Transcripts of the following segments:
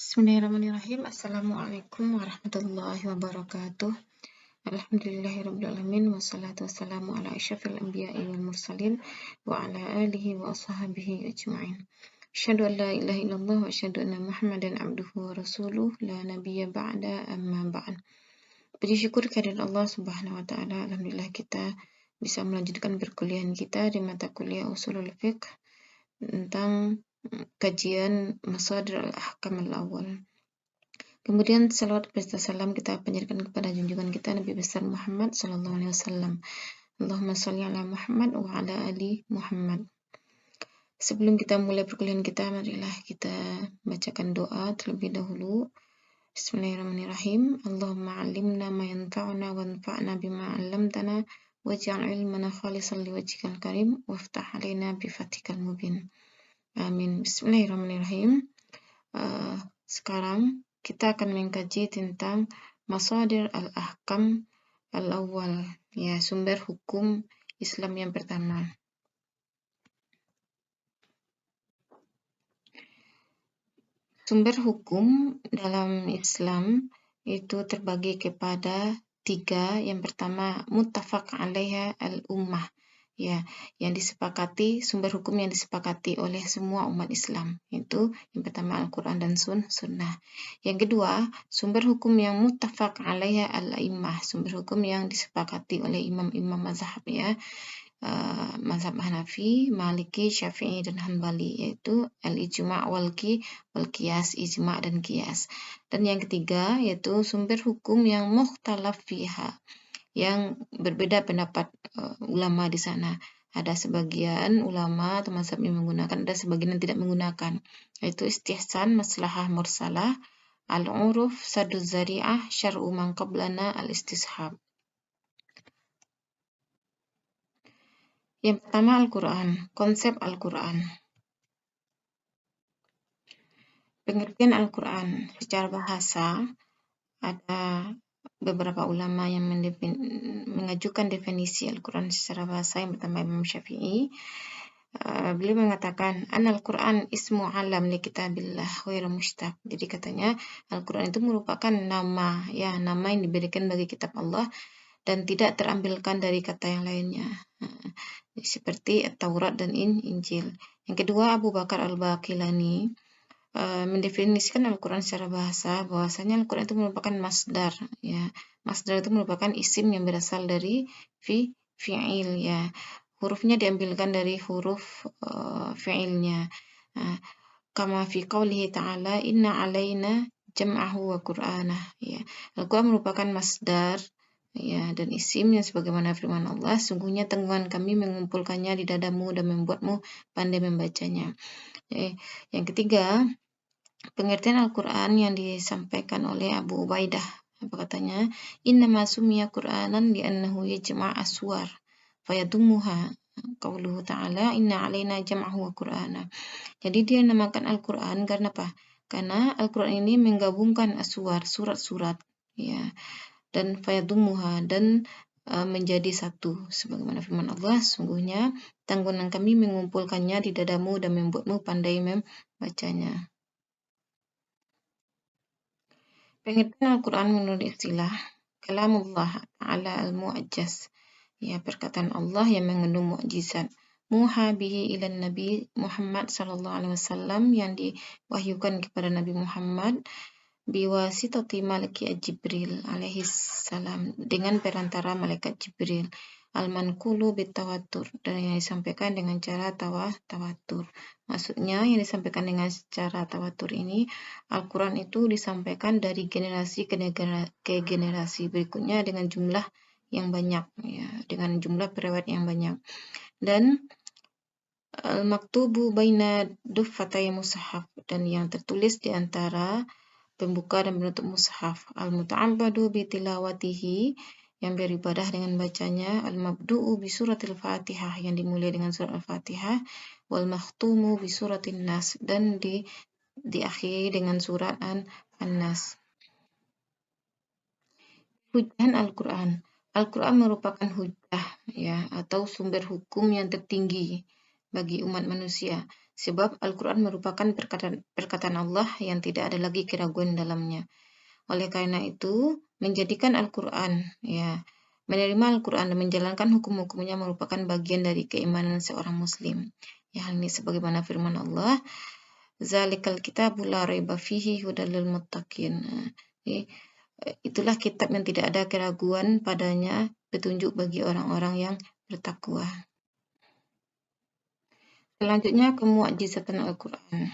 Bismillahirrahmanirrahim. Assalamualaikum warahmatullahi wabarakatuh. Alhamdulillahirrabbilalamin. Wassalatu wassalamu ala asyrafil anbiya'i wal mursalin wa ala alihi wa ashabihi ajma'in. Asyhadu an la ilaha illallah wa asyhadu anna Muhammadan abduhu wa rasuluh la nabiyya ba'da amma ba'd. Puji syukur kehadirat Allah Subhanahu wa taala. Alhamdulillah kita bisa melanjutkan perkuliahan kita di mata kuliah Ushulul Fiqh tentang kajian Masadir al-Ahkam al-Awwal. Kemudian salawat beserta salam kita panjatkan kepada junjungan kita Nabi besar Muhammad sallallahu alaihi wasallam. Allahumma shalli ala Muhammad wa ala ali Muhammad. Sebelum kita mulai perkuliahan kita, marilah kita bacakan doa terlebih dahulu. Bismillahirrahmanirrahim. Allahumma 'allimna ma yanfa'una wanfa'na bima 'allamtana waj'al ilmana khalisan liwajhikal karim waftah 'alaina bi fathikal mubin. Amin. Bismillahirrahmanirrahim. Sekarang kita akan mengkaji tentang Masadir al-Ahkam al-Awwal, ya, sumber hukum Islam yang pertama. Sumber hukum dalam Islam itu terbagi kepada 3. Yang pertama, muttafaq 'alaiha al-ummah, ya, yang disepakati, sumber hukum yang disepakati oleh semua umat Islam. Itu yang pertama Al-Quran dan Sunnah. Yang kedua, sumber hukum yang muttafaq 'alaiha al-a'immah, sumber hukum yang disepakati oleh imam-imam mazhab, ya, mazhab Hanafi, Maliki, Syafi'i dan Hanbali, yaitu al-ijma' wal qiyas, ijma' dan qiyas. Dan yang ketiga yaitu sumber hukum yang mukhtalaf fiha, yang berbeda pendapat ulama di sana. Ada sebagian ulama atau mazhab yang menggunakan, ada sebagian yang tidak menggunakan. Yaitu istihsan, maslahah mursalah, al-uruf, saduz zari'ah, syar'u man qablana, al-istishab. Yang pertama Al-Quran, konsep Al-Quran. Pengertian Al-Quran secara bahasa, ada beberapa ulama yang mengajukan definisi Al-Quran secara bahasa. Yang pertama Imam Syafi'i. Beliau mengatakan Al-Quran ismu alam li kitabillah ghairu mushtaq. Jadi katanya Al-Quran itu merupakan nama, ya, nama yang diberikan bagi kitab Allah dan tidak terambilkan dari kata yang lainnya, seperti Taurat dan Injil. Yang kedua Abu Bakar Al-Baqilani mendefinisikan Al-Quran secara bahasa, bahwasanya Al-Quran itu merupakan masdar, ya. Masdar itu merupakan isim yang berasal dari fi'il, ya. Hurufnya diambilkan dari huruf fi'ilnya. Kama fi qaulihi ta'ala inna alaina jam'ahu wa qur'anah, ya. Al-Quran merupakan masdar, ya, dan isim yang sebagaimana firman Allah, sungguhnya tanggungan kami mengumpulkannya di dadamu dan membuatmu pandai membacanya. Yang ketiga, pengertian Al-Quran yang disampaikan oleh Abu Ubaidah. Apa katanya? Innama sumiya Qur'anan li'annahu yajma' aswar fayadumuha. Qauluhu ta'ala inna alaina jam'ahu wa Qur'ana. Jadi dia namakan Al-Quran karena apa? Karena Al-Quran ini menggabungkan aswar, surat-surat, ya, dan fayadumuha, dan menjadi satu. Sebagaimana firman Allah, sungguhnya tanggungan kami mengumpulkannya di dadamu dan membuatmu pandai membacanya. Pengertian Al-Quran menurut istilah kalamullah ta'ala al-mu'ajjaz, ya, perkataan Allah yang mengandung mukjizat. Muha bihi ilan Nabi Muhammad sallallahu alaihi wasallam, yang diwahyukan kepada Nabi Muhammad biwasitati malaki Jibril alaihi salam, dengan perantara malaikat Jibril. Al-manqulu bitawatur, dan yang disampaikan dengan cara tawatur. Maksudnya yang disampaikan dengan cara tawatur ini, Al-Quran itu disampaikan dari generasi ke generasi berikutnya dengan jumlah yang banyak, ya, dengan jumlah periwayat yang banyak. Dan al-maktubu baina duffatay mushaf, dan yang tertulis di antara pembuka dan penutup mushaf. Al-muta'abbadu bi tilawatihi, yang beribadah dengan bacanya. Al-mabdu'u bi suratil Fatihah, yang dimulai dengan surat Al-Fatihah. Wal makhtumu bi suratin Nas, dan diakhiri dengan surat An-Nas. Hujjah Al-Quran. Al-Quran merupakan hujjah, ya, atau sumber hukum yang tertinggi bagi umat manusia, Sebab Al-Quran merupakan perkataan Allah yang tidak ada lagi keraguan dalamnya. Oleh karena itu, menjadikan Al-Quran, menerima Al-Quran dan menjalankan hukum-hukumnya merupakan bagian dari keimanan seorang Muslim. Ya, hal ini sebagaimana firman Allah, Zalikal kitabu la raiba fihi hudal lil muttaqin. Itulah kitab yang tidak ada keraguan padanya, petunjuk bagi orang-orang yang bertakwa. Selanjutnya kemu'jizatan Al-Quran.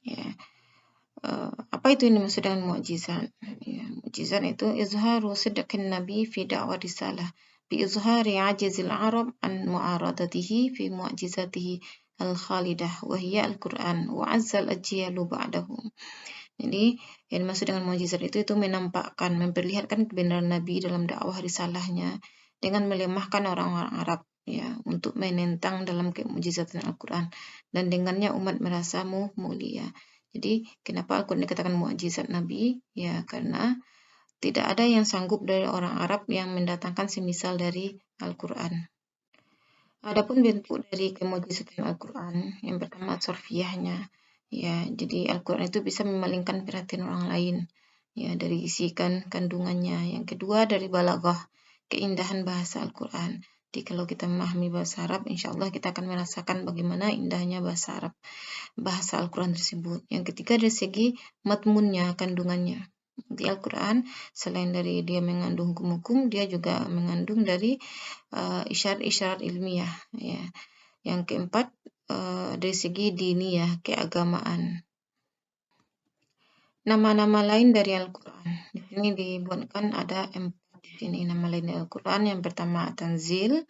Ya. Apa itu yang dimaksud dengan mu'jizat? Ya, mu'jizat itu izharu sidqin nabi fi da'wa risalah bi izhari ajizil arab an mu'aradatihi fi mu'jizatihi al-khalidah wa hiya al-Quran wa azzal ajyalu ba'dahu. Jadi yang dimaksud dengan mu'jizat itu menampakkan, memperlihatkan kebenaran Nabi dalam dakwah risalahnya dengan melemahkan orang-orang Arab untuk menentang dalam kemu'jizatan Al-Quran, dan dengannya umat merasa mulia. Jadi kenapa Al-Quran dikatakan mu'jizat Nabi? Ya, karena tidak ada yang sanggup dari orang Arab yang mendatangkan semisal dari Al-Quran. Adapun bentuk dari kemu'jizatan Al-Quran, yang pertama sorfiyahnya. Ya, jadi Al-Quran itu bisa memalingkan perhatian orang lain, dari isi kandungannya. Yang kedua dari balaghah, keindahan bahasa Al-Quran. Jadi kalau kita memahami bahasa Arab, insya Allah kita akan merasakan bagaimana indahnya bahasa Arab, bahasa Al-Quran tersebut. Yang ketiga dari segi matmunnya, kandungannya. Di Al-Quran, selain dari dia mengandung hukum-hukum, dia juga mengandung dari isyarat-isyarat ilmiah. Ya. Yang keempat, dari segi diniyah, keagamaan. Nama-nama lain dari Al-Quran. Di sini dibuatkan ada 4 di sini nama lain dari Al-Quran. Yang pertama Tanzil,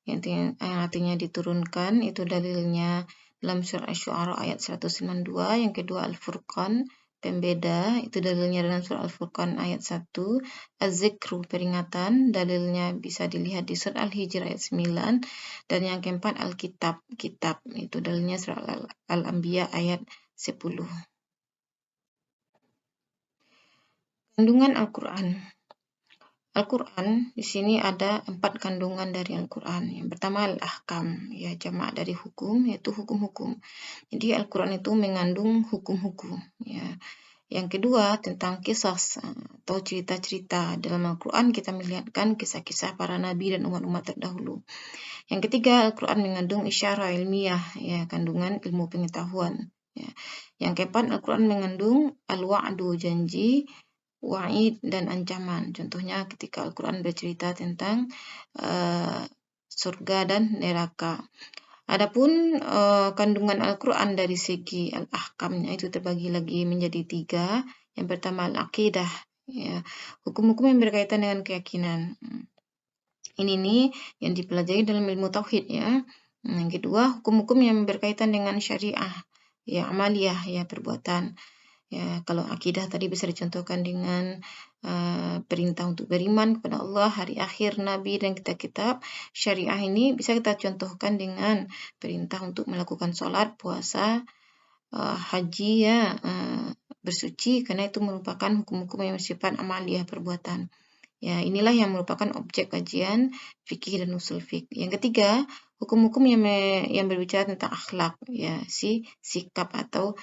yang artinya diturunkan, itu dalilnya dalam surah Asy-Syu'ara ayat 192. Yang kedua Al-Furqan, pembeda, itu dalilnya dalam surah Al-Furqan ayat 1. Az-Zikru, peringatan, dalilnya bisa dilihat di surah Al-Hijr ayat 9. Dan yang keempat Al-Kitab, kitab, itu dalilnya surah Al-Anbiya ayat 10. Kandungan Al-Quran. Al-Quran di sini ada 4 kandungan dari Al-Quran. Yang pertama Al-Ahkam, jamak dari hukum, yaitu hukum-hukum. Jadi Al-Quran itu mengandung hukum-hukum. Yang kedua tentang kisah atau cerita-cerita. Dalam Al-Quran kita melihatkan kisah-kisah para nabi dan umat-umat terdahulu. Yang ketiga Al-Quran mengandung isyarah ilmiah, kandungan ilmu pengetahuan. Yang keempat Al-Quran mengandung al-wa'du, janji, wa'id dan ancaman. Contohnya ketika Al-Quran bercerita tentang surga dan neraka. Adapun kandungan Al-Quran dari segi al-ahkamnya itu terbagi lagi menjadi 3. Yang pertama al-aqidah, hukum-hukum yang berkaitan dengan keyakinan. Ini nih yang dipelajari dalam ilmu tauhid ya. Yang kedua hukum-hukum yang berkaitan dengan syariah, amaliyah, perbuatan. Kalau akidah tadi bisa dicontohkan dengan perintah untuk beriman kepada Allah, hari akhir, Nabi, dan kitab-kitab. Syariah ini bisa kita contohkan dengan perintah untuk melakukan sholat, puasa, haji, bersuci, karena itu merupakan hukum-hukum yang bersifat amaliyah, perbuatan. Inilah yang merupakan objek kajian fikih dan usul fikih. Yang ketiga, hukum-hukum yang berbicara tentang akhlak, sikap atau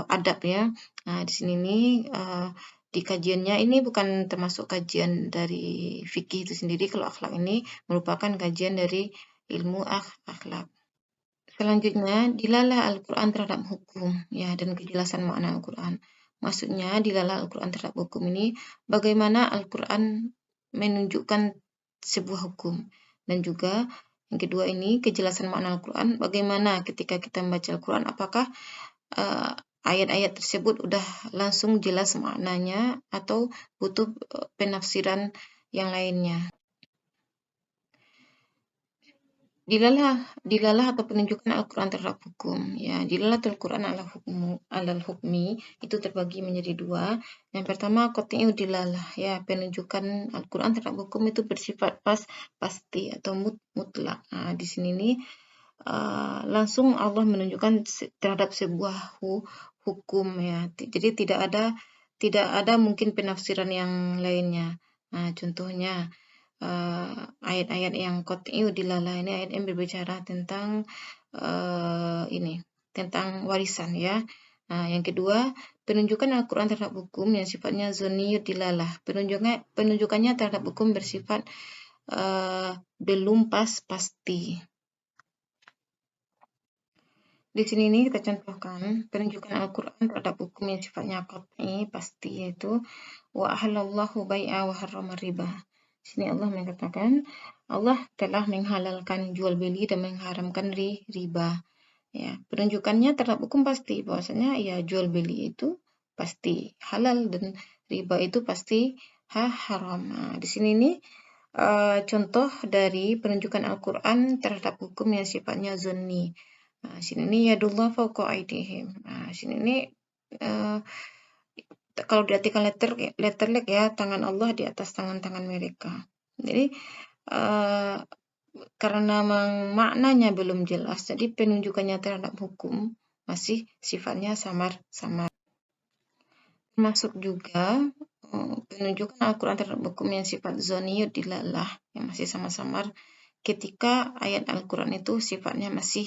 adab ya. Nah, di sini nih di kajiannya ini bukan termasuk kajian dari fikih itu sendiri. Kalau akhlak ini merupakan kajian dari ilmu akhlak. Selanjutnya, dilalah Al-Quran terhadap hukum dan kejelasan makna Al-Quran. Maksudnya dilalah Al-Quran terhadap hukum ini bagaimana Al-Quran menunjukkan sebuah hukum, dan juga yang kedua ini kejelasan makna Al-Quran, bagaimana ketika kita membaca Al-Quran apakah ayat-ayat tersebut udah langsung jelas maknanya atau butuh penafsiran yang lainnya. Dilalah atau penunjukan Al-Quran terhadap hukum. Dilalatul Quran alal hukmi itu terbagi menjadi 2. Yang pertama qat'iyyu dilalah, penunjukan Al-Quran terhadap hukum itu bersifat pasti atau mutlak. Di sini nih langsung Allah menunjukkan terhadap sebuah hukum Jadi tidak ada mungkin penafsiran yang lainnya. Contohnya ayat-ayat yang qat'iyyu dilalah ini ayat yang berbicara tentang ini tentang warisan ya. Nah, yang kedua, penunjukan Al-Quran terhadap hukum yang sifatnya zoniyut dilalah. Penunjukannya terhadap hukum bersifat belum pasti. Di sini ini kita contohkan penunjukan Al-Quran terhadap hukum yang sifatnya qat'i, pasti, yaitu wa ahallallahu bai'a wa harrama riba. Di sini Allah mengatakan Allah telah menghalalkan jual beli dan mengharamkan riba. Ya, penunjukannya terhadap hukum pasti bahwasanya ya jual beli itu pasti halal dan riba itu pasti haram. Nah, di sini ini contoh dari penunjukan Al-Quran terhadap hukum yang sifatnya zonni. Nah, sini ini yadullah fawqa aydihim. Nah, sini ini kalau diartikan letterlek ya, tangan Allah di atas tangan-tangan mereka. Jadi karena maknanya belum jelas, jadi penunjukannya terhadap hukum masih sifatnya samar-samar. Termasuk juga penunjukan Al-Quran terhadap hukum yang sifat zoniyut dilalah, yang masih samar-samar, ketika ayat Al-Quran itu sifatnya masih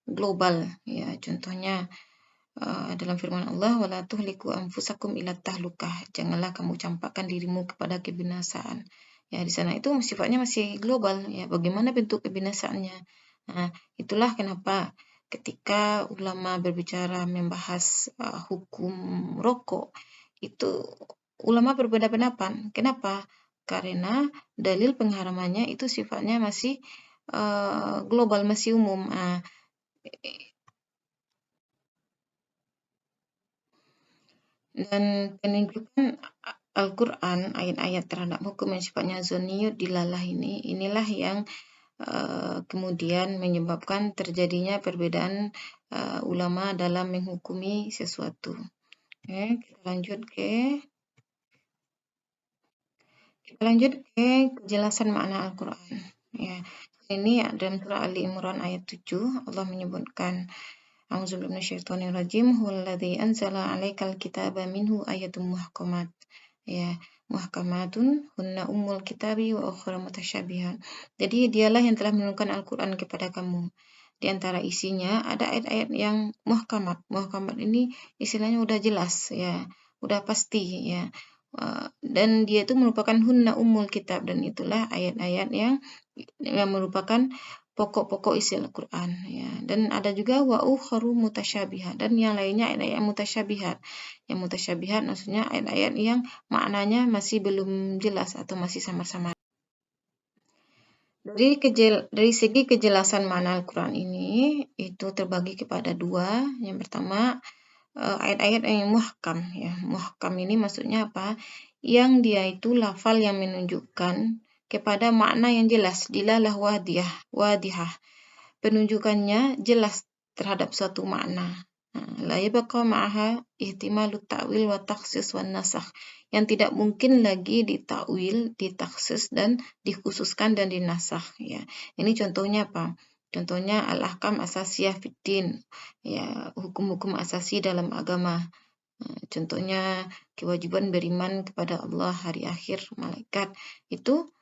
global. Ya, contohnya dalam firman Allah, wala tuhliku anfusakum ila tahlukah. Janganlah kamu campakkan dirimu kepada kebinasaan. Ya, di sana itu sifatnya masih global. Ya, bagaimana bentuk kebinasaannya? Nah, itulah kenapa ketika ulama berbicara membahas hukum rokok, itu ulama berbeda pendapat. Kenapa? Karena dalil pengharamannya itu sifatnya masih global, masih umum. Dan penunjukan Al-Quran, ayat-ayat terhadap hukum yang sifatnya zoniyut dilalah inilah yang kemudian menyebabkan terjadinya perbedaan ulama dalam menghukumi sesuatu. Oke, kita lanjut ke kejelasan makna Al-Quran. Ya, ini dalam surah Ali Imran ayat 7 Allah menyebutkan A'udzubillahi minasyaitonirrajim huwallazi anzala 'alaikal kitaba minhu ayatun muhkamat. Ya, muhkamatun hunna ummul kitabi wa ukhra mutasyabihat. Jadi dialah yang telah menurunkan Al-Quran kepada kamu. Di antara isinya ada ayat-ayat yang muhkamat. Muhkamat ini istilahnya udah jelas ya, udah pasti ya. Dan dia itu merupakan hunna ummul kitab, dan itulah ayat-ayat yang merupakan pokok-pokok isi Al-Quran ya. Dan ada juga wa ukharu mutasyabihat, dan yang lainnya ayat-ayat mutasyabihat. Yang mutasyabihat maksudnya ayat-ayat yang maknanya masih belum jelas atau masih samar-samar. Dari segi kejelasan makna Al-Quran ini itu terbagi kepada dua. Yang pertama ayat-ayat yang muhkam ya. Muhkam ini maksudnya apa? Yang dia itu lafal yang menunjukkan kepada makna yang jelas, dilalah wadihah. Penunjukannya jelas terhadap suatu makna. La yabqa ma'aha ihtimalut ta'wil wa takhsis wa nasakh. Yang tidak mungkin lagi ditakwil, ditaksis dan dikhususkan dan dinasakh ya. Ini contohnya apa? Contohnya al-ahkam asasiyah fiddin, ya, hukum-hukum asasi dalam agama. Contohnya kewajiban beriman kepada Allah, hari akhir, malaikat. Itu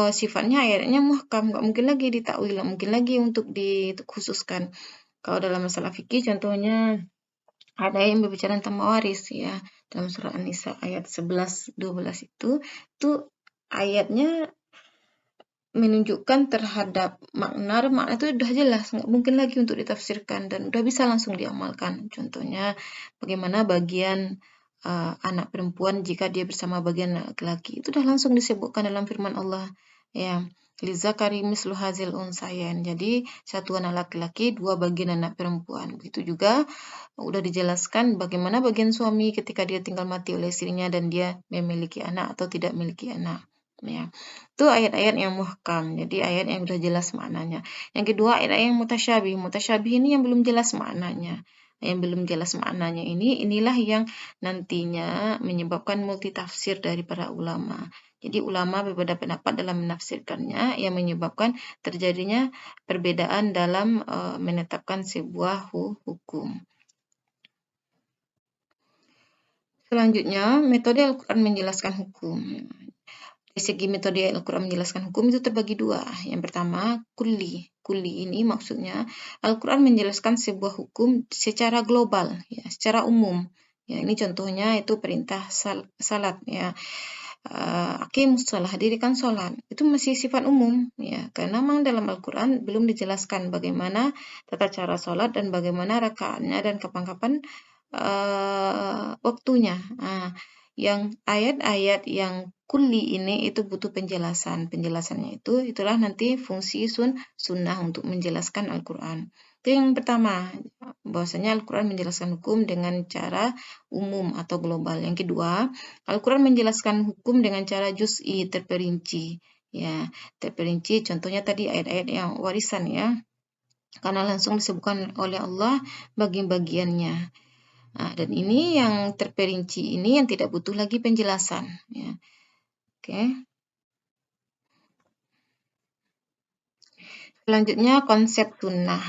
sifatnya ayatnya muhkam, nggak mungkin lagi ditakwil, nggak mungkin lagi untuk dikhususkan. Kalau dalam masalah fikih contohnya ada yang berbicara tentang mawaris ya, dalam surah An-Nisa ayat 11-12 itu ayatnya menunjukkan terhadap makna itu udah jelas, nggak mungkin lagi untuk ditafsirkan dan udah bisa langsung diamalkan. Contohnya bagaimana bagian anak perempuan jika dia bersama bagian laki-laki, itu udah langsung disebutkan dalam firman Allah ya, lizakari mislu hazil unsayain. Jadi satu anak laki-laki, dua bagian anak perempuan. Begitu juga udah dijelaskan bagaimana bagian suami ketika dia tinggal mati oleh istrinya dan dia memiliki anak atau tidak memiliki anak ya. Itu ayat-ayat yang muhkam, jadi ayat yang sudah jelas maknanya. Yang kedua ayat-ayat yang mutasyabih. Mutasyabih ini yang belum jelas maknanya. Yang belum jelas maknanya inilah yang nantinya menyebabkan multitafsir dari para ulama. Jadi ulama berbeda pendapat dalam menafsirkannya, yang menyebabkan terjadinya perbedaan dalam menetapkan sebuah hukum. Selanjutnya, metode Al-Quran menjelaskan hukum. dari segi metode Al-Quran menjelaskan hukum itu terbagi dua. Yang pertama, kulli. Kulli ini maksudnya Al-Quran menjelaskan sebuah hukum secara global, ya, secara umum. Ya, ini contohnya itu perintah salat, ya. Aqimus shalah, dirikan sholat. Itu masih sifat umum, ya. Karena memang dalam Al-Quran belum dijelaskan bagaimana tata cara sholat dan bagaimana rakaatnya dan kapan-kapan waktunya. Yang ayat-ayat yang kulli ini itu butuh penjelasan. Penjelasannya itulah nanti fungsi sunnah untuk menjelaskan Al-Quran. Itu yang pertama, bahwasanya Al-Quran menjelaskan hukum dengan cara umum atau global. Yang kedua, Al-Quran menjelaskan hukum dengan cara juz'i, terperinci. Ya, terperinci contohnya tadi ayat-ayat yang warisan, ya. Karena langsung disebutkan oleh Allah bagi-bagiannya. Dan ini yang terperinci ini yang tidak butuh lagi penjelasan, ya. Oke. Selanjutnya konsep sunnah.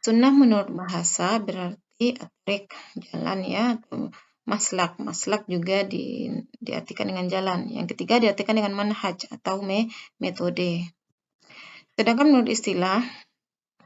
Sunnah menurut bahasa berarti trik, jalan, ya, atau maslak. Maslak juga diartikan dengan jalan. Yang ketiga diartikan dengan manhaj atau metode. Sedangkan menurut istilah,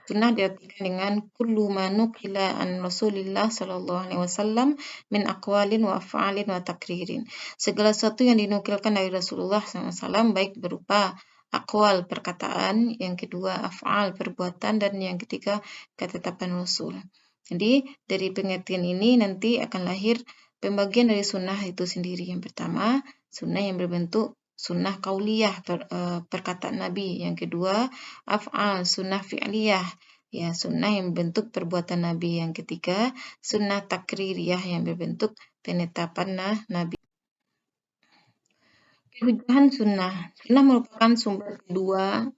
sunnah diartikan dengan kullu ma nuqila an Rasulillah sallallahu alaihi wasallam min aqwalin wa af'alin wa takririn. Segala sesuatu yang dinukilkan dari Rasulullah SAW baik berupa aqwal, perkataan, yang kedua af'al, perbuatan, dan yang ketiga ketetapan Rasul. Jadi dari pengertian ini nanti akan lahir pembagian dari sunnah itu sendiri. Yang pertama, sunnah yang berbentuk sunnah kauliyah, perkataan Nabi. Yang kedua, af'al, sunnah fi'liyah, ya, sunnah yang berbentuk perbuatan Nabi. Yang ketiga, sunnah takririyah yang berbentuk penetapan Nabi. Kehujahan sunnah. Sunnah merupakan sumber kedua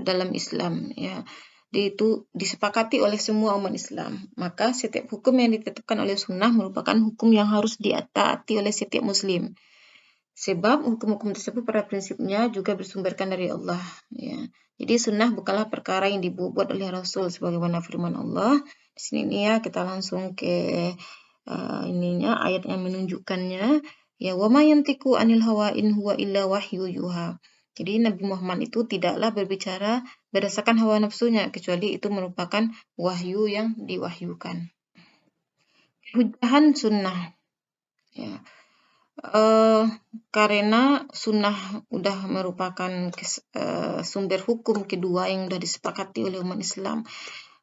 dalam Islam, ya. Itu disepakati oleh semua umat Islam. Maka setiap hukum yang ditetapkan oleh sunnah merupakan hukum yang harus ditaati oleh setiap muslim. Sebab hukum-hukum tersebut pada prinsipnya juga bersumberkan dari Allah, ya. Jadi sunnah bukanlah perkara yang dibuat oleh Rasul sebagaimana firman Allah. Di sini ya kita langsung ke ayat yang menunjukkannya. Ya, wa ma yantiqu anil hawa in huwa illa wahyu yuha. Jadi Nabi Muhammad itu tidaklah berbicara berdasarkan hawa nafsunya kecuali itu merupakan wahyu yang diwahyukan. Hujahan sunnah, ya. Karena sunnah udah merupakan sumber hukum kedua yang sudah disepakati oleh umat Islam,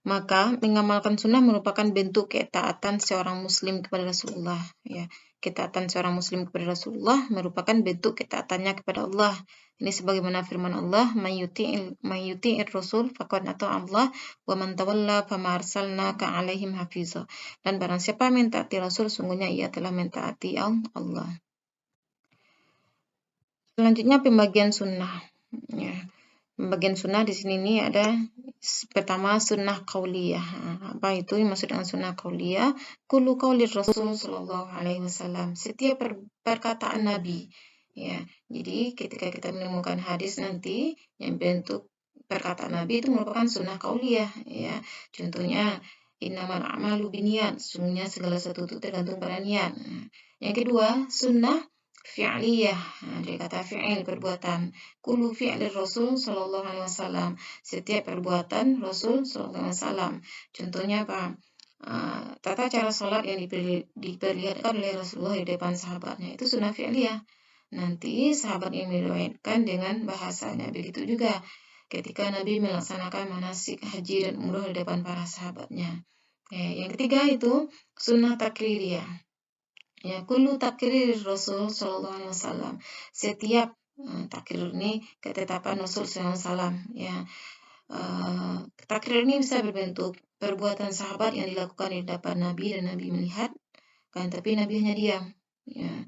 maka mengamalkan sunnah merupakan bentuk ketaatan seorang muslim kepada Rasulullah, ya. Ketaatan seorang muslim kepada Rasulullah merupakan bentuk ketaatannya kepada Allah. Ini sebagaimana firman Allah, "Mayyuti'ir rasul faqad ata'a Allah wa man tawalla fama arsalnaka 'alaihim hafiza." Dan barang siapa mentaati Rasul, sungguhnya ia telah mentaati Allah. Selanjutnya pembagian sunnah. Ya. Pembagian sunnah di sini ini ada pertama sunnah qauliyah. Apa itu yang maksud dengan sunnah qauliyah? Kullu qaulir Rasul sallallahu alaihi wasallam. Setiap perkataan Nabi. Ya. Jadi ketika kita menemukan hadis nanti yang bentuk perkataan Nabi itu merupakan sunnah qauliyah, ya. Contohnya innamal a'malu binniyat. Sungguhnya segala sesuatu itu tergantung pada niat. Yang kedua, sunnah fi'liyah, dari kata fi'il, perbuatan. Kullu fi'lir Rasul sallallahu alaihi wasallam. Setiap perbuatan Rasul sallallahu alaihi wasallam. Contohnya apa? Tata cara salat yang diperlihatkan oleh Rasulullah di depan sahabatnya itu sunnah fi'liyah. Nanti sahabat yang meriwayatkan dengan bahasanya. Begitu juga ketika Nabi melaksanakan manasik haji dan umroh di depan para sahabatnya. Yang ketiga itu sunnah takririyah. Ya, kullu takrir Rasul sallallahu alaihi wasallam. Setiap takrir ini ketetapan Rasul sallallahu alaihi wasallam, ya. Takrir ini bisa berbentuk perbuatan sahabat yang dilakukan di depan Nabi dan Nabi melihat, kan, tapi Nabi hanya diam. Ya.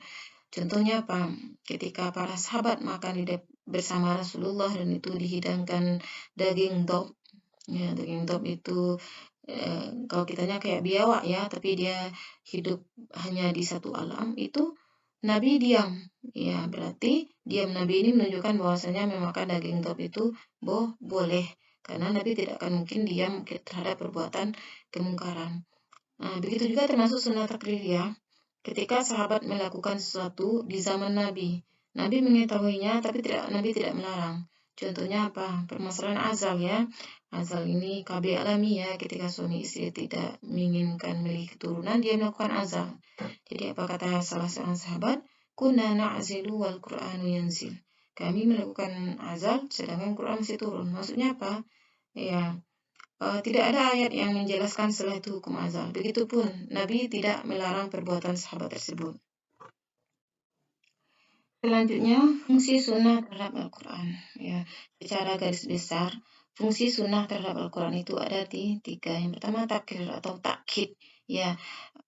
Contohnya apa? Ketika para sahabat makan bersama Rasulullah dan itu dihidangkan daging dob. Ya, daging dob itu kalau kitanya kayak biawak, ya, tapi dia hidup hanya di satu alam, itu Nabi diam. Ya, berarti diam Nabi ini menunjukkan bahwasanya memakan daging dob itu boleh. Karena Nabi tidak akan mungkin diam terhadap perbuatan kemungkaran. Begitu juga termasuk sunnah takririyah. Ketika sahabat melakukan sesuatu di zaman Nabi, Nabi mengetahuinya, tapi Nabi tidak melarang. Contohnya apa? Permasalahan azal ya. Azal ini KB alami ya, ketika suami istri tidak menginginkan memiliki keturunan, dia melakukan azal. Jadi apa kata salah seorang sahabat? Kunna na'zilu wal Qur'anu yanzil. Kami melakukan azal, sedangkan Quran masih turun. Maksudnya apa? Ya, tidak ada ayat yang menjelaskan setelah itu hukum azal. Begitupun Nabi tidak melarang perbuatan sahabat tersebut. Selanjutnya, fungsi sunnah terhadap Al-Quran. Ya, secara garis besar, fungsi sunnah terhadap Al-Quran itu ada di tiga. Yang pertama, takrir atau takkid. Ya,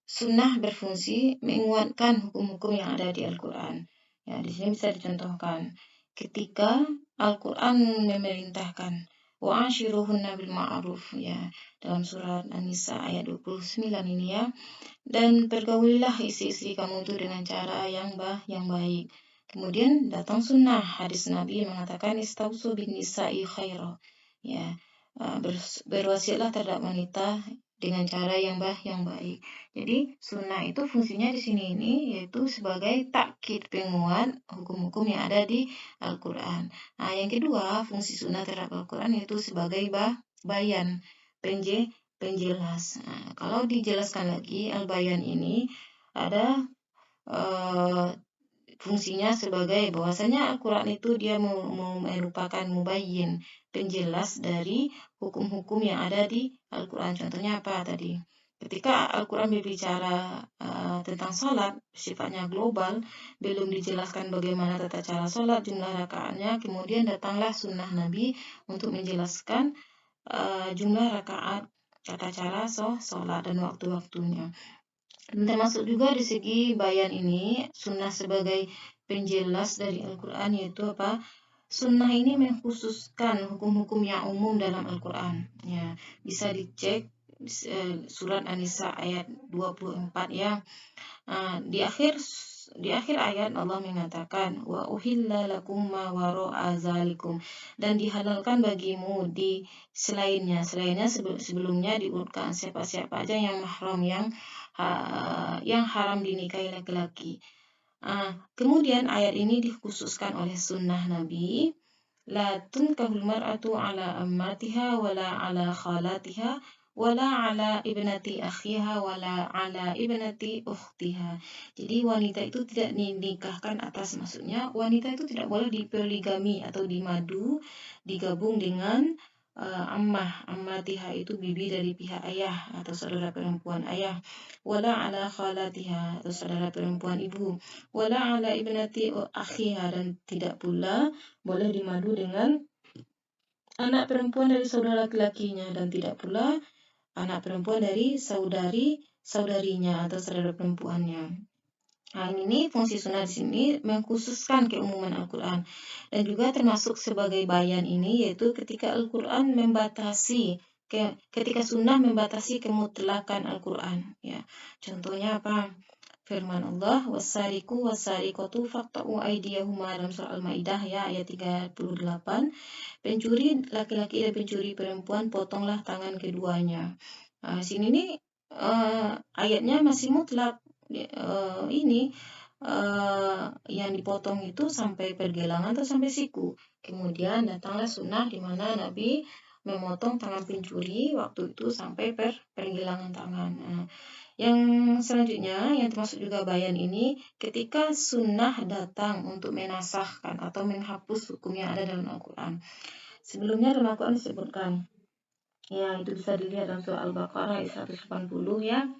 sunnah berfungsi menguatkan hukum-hukum yang ada di Al-Quran. Ya, di sini bisa dicontohkan. Ketika Al-Quran memerintahkan wa'ashiruhunna bil ma'ruf ya, dalam surat An-Nisa ayat 29 ini ya. Dan pergaulilah istri-istri kamu itu dengan cara yang baik. Kemudian datang sunnah, hadis Nabi mengatakan istausu bin nisa'i khaira. Ya, berwasiatlah terhadap wanita dengan cara yang baik. Jadi sunnah itu fungsinya di sini ini yaitu sebagai takkid, penguat hukum-hukum yang ada di Al-Quran. Nah, yang kedua fungsi sunnah terhadap Al-Quran yaitu sebagai bayan, penjelas. Nah, kalau dijelaskan lagi al-bayan ini ada fungsinya sebagai bahwasanya Al-Quran itu dia merupakan mubayyin, penjelas dari hukum-hukum yang ada di Al-Quran. Contohnya apa tadi? Ketika Al-Quran berbicara tentang sholat, sifatnya global, belum dijelaskan bagaimana tata cara sholat, jumlah rakaatnya, kemudian datanglah sunnah Nabi untuk menjelaskan jumlah rakaat, tata cara sholat dan waktu-waktunya. Dan termasuk juga di segi bayan ini, sunnah sebagai penjelas dari Al-Quran yaitu apa? Sunnah ini mengkhususkan hukum-hukum yang umum dalam Al-Quran. Ya, bisa dicek surat An-Nisa ayat 24 ya. Di akhir ayat Allah mengatakan wa uhilla lakum ma wara'a zalikum, dan dihalalkan bagimu di selainnya sebelumnya diurutkan siapa-siapa aja yang mahram yang haram dinikahi laki-laki. Kemudian ayat ini dikhususkan oleh sunnah Nabi, la tunkahul mar'atu ala ammatiha wala ala khalatiha wala ala ibnati akhiha wala ala ibnati ukhtiha. Jadi wanita itu tidak dinikahkan atas, maksudnya wanita itu tidak boleh dipoligami atau dimadu, digabung dengan ammatiha itu bibi dari pihak ayah atau saudara perempuan ayah, wala ala khalatiha atau saudara perempuan ibu, wala ala ibnati akhiha, dan tidak pula boleh dimadu dengan anak perempuan dari saudara laki-lakinya, dan tidak pula anak perempuan dari saudarinya atau saudara perempuannya. Nah, ini fungsi sunnah di sini mengkhususkan keumuman Al-Quran, dan juga termasuk sebagai bayan ini yaitu ketika Al-Quran membatasi ketika sunnah membatasi kemutlakan Al-Quran ya. Contohnya apa? Firman Allah, wasariku wasariqatu faqta'u aydiyahuma, dalam surah Al-Maidah ya ayat 38. Pencuri laki-laki dan pencuri perempuan potonglah tangan keduanya. Sini nih ayatnya masih mutlak. Ini yang dipotong itu sampai pergelangan atau sampai siku. Kemudian datanglah sunnah di mana Nabi memotong tangan pencuri waktu itu sampai pergelangan tangan. Yang selanjutnya yang termasuk juga bayan ini ketika sunnah datang untuk menasahkan atau menghapus hukum yang ada dalam Al-Quran. Sebelumnya dalam Al-Quran disebutkan, ya itu bisa dilihat dalam surah Al-Baqarah ayat 180 ya.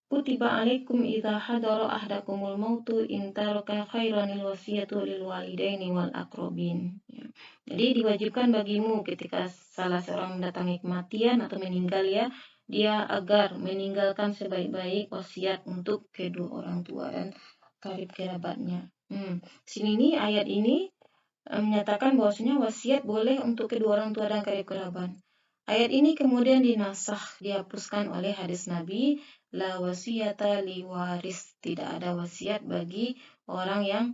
Kutiba alaikum idza hadara ahdakumul mautu in taraka khairanil wasiyatu lil walidaini wal aqrabin. Ya. Jadi diwajibkan bagimu ketika salah seorang mendatangi kematian atau meninggal ya, dia agar meninggalkan sebaik-baik wasiat untuk kedua orang tua dan karib kerabatnya. Sini nih ayat ini menyatakan bahwasanya wasiat boleh untuk kedua orang tua dan karib kerabat. Ayat ini kemudian dinasah, dihapuskan oleh hadis Nabi, la wasiyata li waris, tidak ada wasiat bagi orang yang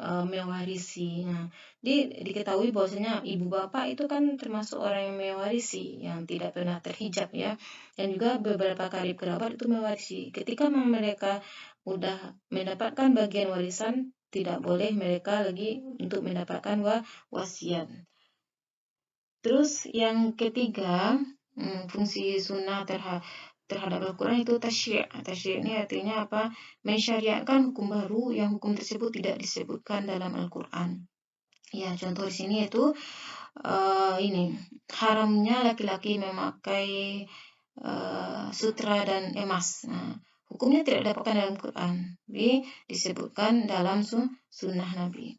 mewarisi. Nah, diketahui bahwasanya ibu bapak itu kan termasuk orang yang mewarisi, yang tidak pernah terhijab ya, dan juga beberapa karib kerabat itu mewarisi. Ketika mereka udah mendapatkan bagian warisan, tidak boleh mereka lagi untuk mendapatkan wasiat. Terus yang ketiga, fungsi sunnah terhadap Al-Quran itu tasyri'. Tasyri' ini artinya apa? Mensyariatkan hukum baru yang hukum tersebut tidak disebutkan dalam Al-Quran. Ya, contoh di sini itu ini haramnya laki-laki memakai sutra dan emas. Nah, hukumnya tidak didapatkan dalam Quran, tapi disebutkan dalam sunnah Nabi.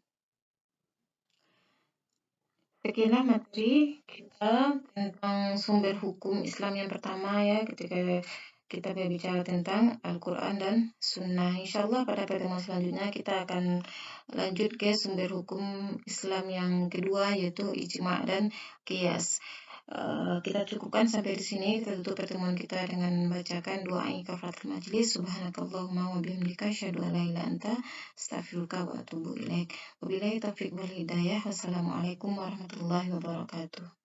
Sekianlah materi kita tentang sumber hukum Islam yang pertama ya, ketika kita berbicara tentang Al-Quran dan Sunnah. Insya Allah pada pertemuan selanjutnya kita akan lanjut ke sumber hukum Islam yang kedua, yaitu ijma' dan qiyas. Kita cukupkan sampai di sini. Kita tutup pertemuan kita dengan membacakan doa kafaratul majlis. Subhanakallahumma wa bihamdika asyhadu an la ilaha illa anta astaghfiruka wa atubu ilaik. Wabillahi taufiq wal hidayah. Wassalamualaikum warahmatullahi wabarakatuh.